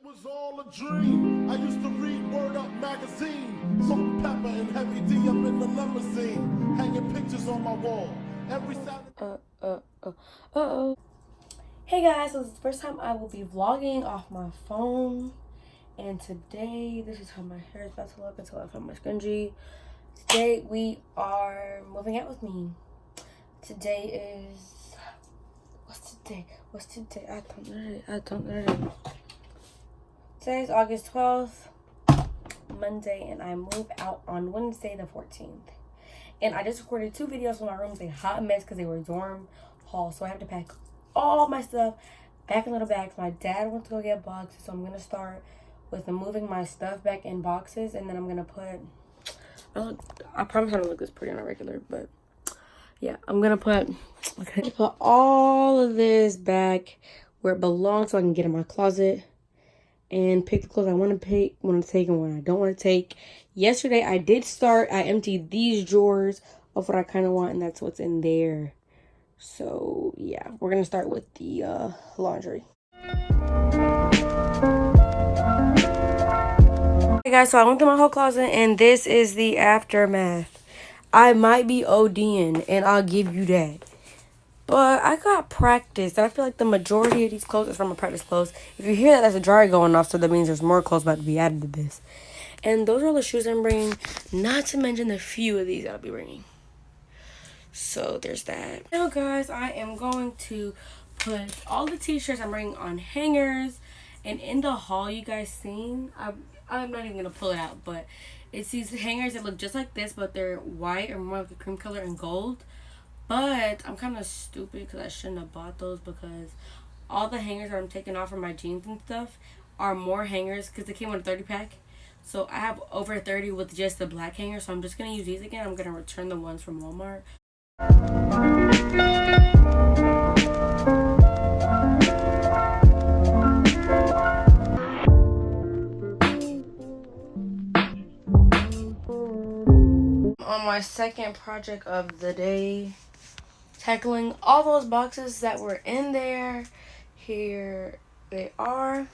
Was all a dream. I used to read Word Up magazine. Salt and pepper and heavy D up in the limousine. Hanging pictures on my wall. Every Saturday. Hey guys, so this is the first time I will be vlogging off my phone. And today, this is how my hair is about to look until I find my scrunchie. Today, we are moving out with me. Today is... What's today? I don't know. Today is August 12th, Monday, and I move out on Wednesday the 14th. And I just recorded 2 videos from my room. They hot mess because they were dorm hall. So I have to pack all my stuff back in little bags. My dad went to go get boxes, so I'm going to start with moving my stuff back in boxes. And then I'm going to put... I promise I don't look this pretty on a regular, but... yeah, I'm going to put... okay, put all of this back where it belongs so I can get in my closet. And pick the clothes I want to take and what I don't want to take. Yesterday, I emptied these drawers of what I kind of want, and that's what's in there. So, yeah, we're going to start with the laundry. Hey guys, so I went through my whole closet, and this is the aftermath. I might be ODing, and I'll give you that. But I got practice. I feel like the majority of these clothes is from my practice clothes. If you hear that, that's a dryer going off, so that means there's more clothes about to be added to this. And those are all the shoes I'm bringing, not to mention the few of these I'll be bringing. So there's that. Now, guys, I am going to put all the t-shirts I'm bringing on hangers. And in the haul you guys seen, I'm not even going to pull it out, but it's these hangers that look just like this, but they're white or more like a cream color and gold. But I'm kind of stupid because I shouldn't have bought those, because all the hangers that I'm taking off from my jeans and stuff are more hangers because they came in a 30 pack. So I have over 30 with just the black hanger. So I'm just going to use these again. I'm going to return the ones from Walmart. On my second project of the day, tackling all those boxes that were in there. Here they are.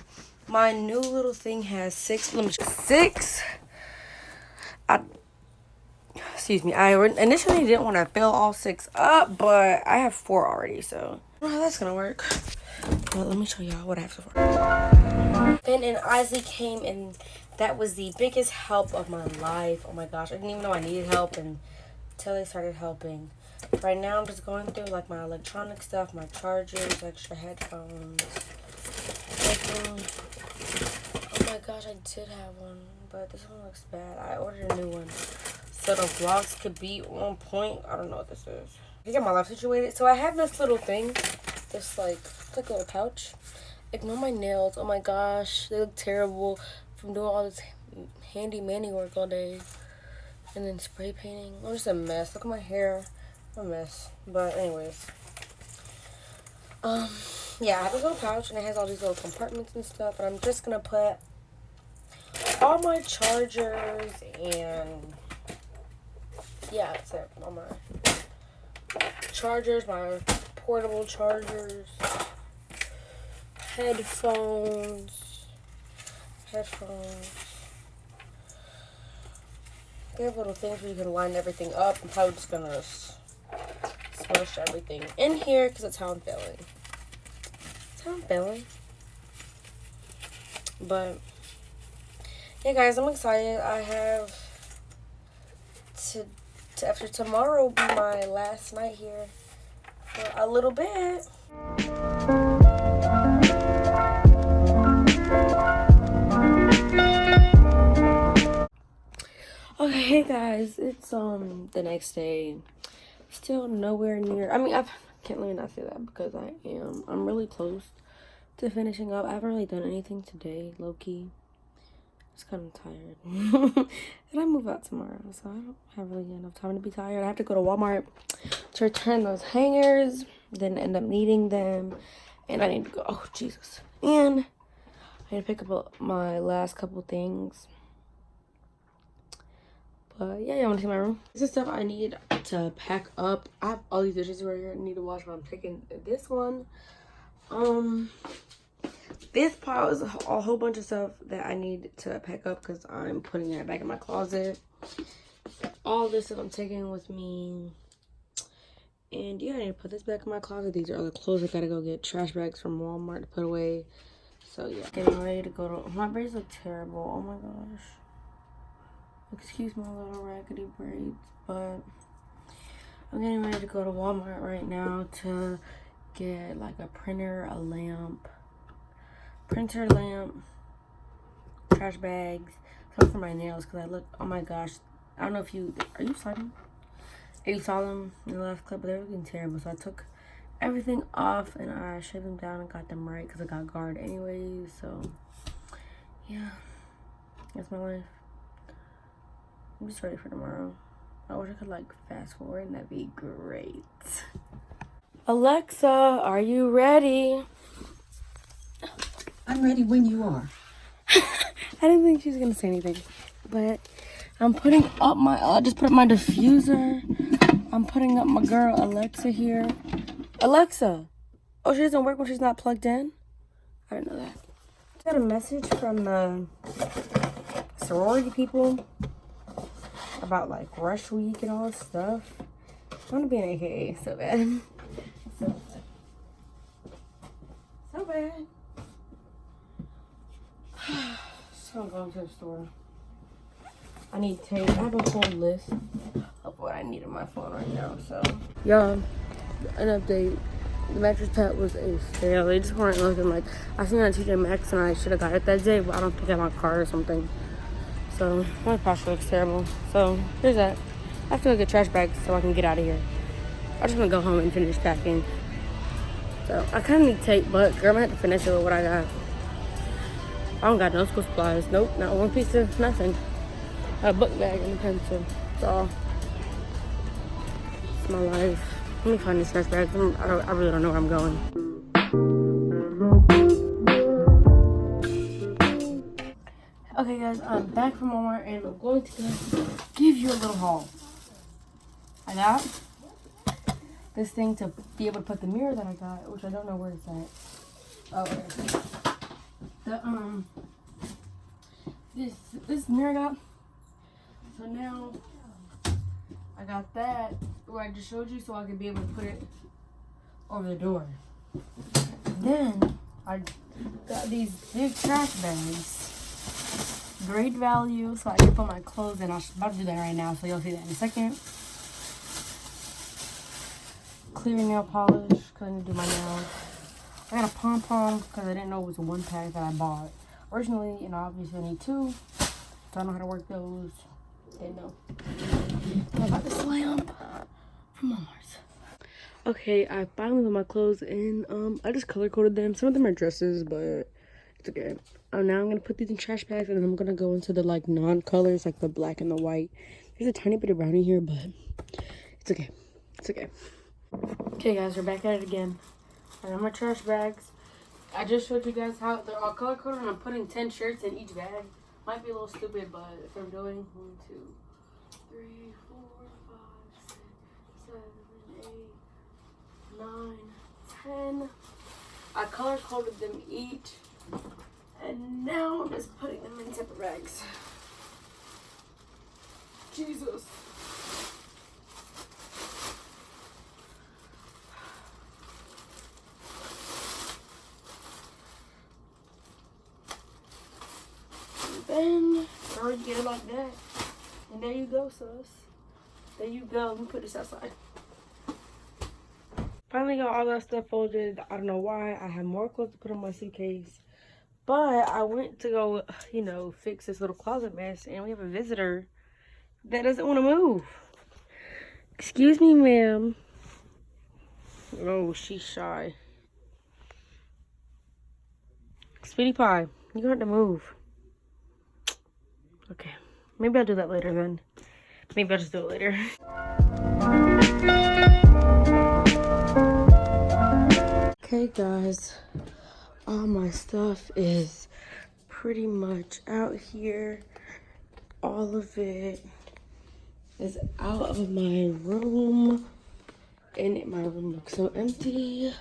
My new little thing has 6. Excuse me. I initially didn't want to fill all 6 up, but I have 4 already, so well, that's gonna work. But let me show y'all what I have so far. Ben and Isley came, and that was the biggest help of my life. Oh my gosh, I didn't even know I needed help until they started helping. Right now, I'm just going through like my electronic stuff, my chargers, extra headphones. Oh my gosh, I did have one, but this one looks bad. I ordered a new one so the vlogs could be on point. I don't know what this is. I get my life situated. So I have this little thing, this like a little pouch. Ignore my nails. Oh my gosh, they look terrible from doing all this handy-manny work all day and then spray painting. I'm just a mess. Look at my hair. I'm a mess. But anyways, yeah, I have this little pouch and it has all these little compartments and stuff, and I'm just gonna put all my chargers and yeah, that's it. All my chargers, my portable chargers, headphones. They have little things where you can line everything up. I'm probably just gonna smush everything in here because that's how I'm feeling. But yeah, guys, I'm excited. I have after tomorrow will be my last night here for a little bit. Okay, hey guys, it's the next day. Still nowhere near. I mean, I can't let me not say that because I'm really close to finishing up. I haven't really done anything today, low-key. Just kind of tired. And I move out tomorrow, so I don't have really enough time to be tired. I have to go to Walmart to return those hangers, then end up needing them, and I need to go. Oh Jesus! And I need to pick up my last couple things. But yeah, y'all want to see my room? This is stuff I need to pack up. I have all these dishes right here I need to wash, but I'm taking this one. This pile is a whole bunch of stuff that I need to pack up because I'm putting it back in my closet. All this stuff I'm taking with me. And yeah, I need to put this back in my closet. These are all the clothes. I gotta go get trash bags from Walmart to put away. So yeah, getting ready to go to, my braids look terrible. Oh my gosh. Excuse my little raggedy braids, but I'm getting ready to go to Walmart right now to get like a printer, a lamp, trash bags, something for my nails because I look, oh my gosh, I don't know if you, are you sliding? You saw them in the last clip, but they were looking terrible. So I took everything off and I shaved them down and got them right because I got guard anyways. So yeah, that's my life. I'm just ready for tomorrow. I wish I could like fast forward and that'd be great. Alexa, are you ready? I'm ready when you are. I didn't think she was gonna say anything, but I'm putting up my, I just put up my diffuser. I'm putting up my girl Alexa here. Alexa, oh, she doesn't work when she's not plugged in? I didn't know that. I got a message from the sorority people about like rush week and all this stuff. I want to be an AKA so bad. So bad. So I'm going to the store. I need tape. I have a whole list of what I need on my phone right now. So, y'all, an update. The mattress pad was a fail. They just weren't looking like. I seen it on TJ Maxx and I should have got it that day, but I don't think I had my card or something. So my posture looks terrible. So there's that. I have to go get trash bags so I can get out of here. I just want to go home and finish packing. So I kind of need tape, but girl, I'm gonna have to finish it with what I got. I don't got no school supplies. Nope, not one piece of nothing. A book bag and a pencil. That's all. It's my life. Let me find these trash bags. I really don't know where I'm going. Okay, guys, I'm back from Walmart and I'm going to give you a little haul. I got this thing to be able to put the mirror that I got, which I don't know where it's at. Oh, okay. This mirror I got. So now I got that where I just showed you so I could be able to put it over the door. Then I got these big trash bags. Great value, so I can put my clothes in. I'm about to do that right now, so you'll see that in a second. Clear nail polish, because I need to do my nails. I got a pom-pom, because I didn't know it was a one pack that I bought originally, and obviously I need two. So I know how to work those. Didn't know. I got this lamp from Walmart. Okay, I finally put my clothes in. I just color coded them. Some of them are dresses, but it's okay. Now I'm gonna put these in trash bags, and then I'm gonna go into the like non-colors, like the black and the white. There's a tiny bit of brown in here, but it's okay. It's okay. Okay, guys, we're back at it again. I got my trash bags. I just showed you guys how they're all color coded, and I'm putting 10 shirts in each bag. Might be a little stupid, but if I'm doing 1, 2, 3, 4, 5, 6, 7, 8, 9, 10. I color coded them each, and now I'm just putting them in separate bags. Jesus. And or you get it like that. And there you go, sus. There you go. Let me put this outside. Finally got all that stuff folded. I don't know why. I have more clothes to put on my suitcase. But I went to go, you know, fix this little closet mess. And we have a visitor that doesn't want to move. Excuse me, ma'am. Oh, she's shy. Sweetie pie, you're going to have to move. Okay, maybe I'll do that later then. Maybe I'll just do it later. Okay, guys. All my stuff is pretty much out here. All of it is out of my room. And my room looks so empty.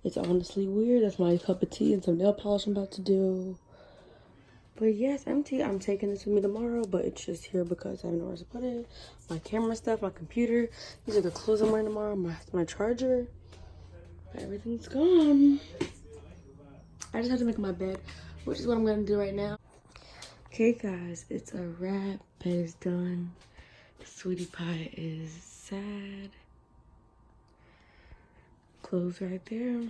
It's honestly weird. That's my cup of tea and some nail polish I'm about to do. But yeah, it's empty. I'm taking this with me tomorrow, but it's just here because I have nowhere to put it. My camera stuff, my computer. These are the clothes I'm wearing tomorrow. My charger. Everything's gone. I just have to make my bed, which is what I'm gonna do right now. Okay, guys, it's a wrap. Bed is done. Sweetie pie is sad. Clothes right there.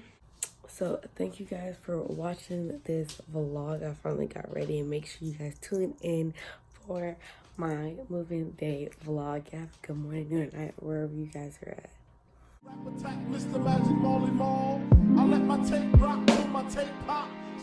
So thank you guys for watching this vlog. I finally got ready, and make sure you guys tune in for my moving day vlog. Yeah, good morning, good night, wherever you guys are at. Rap attack, Mr. Magic Molly Mall. I let my tape rock till my tape pop.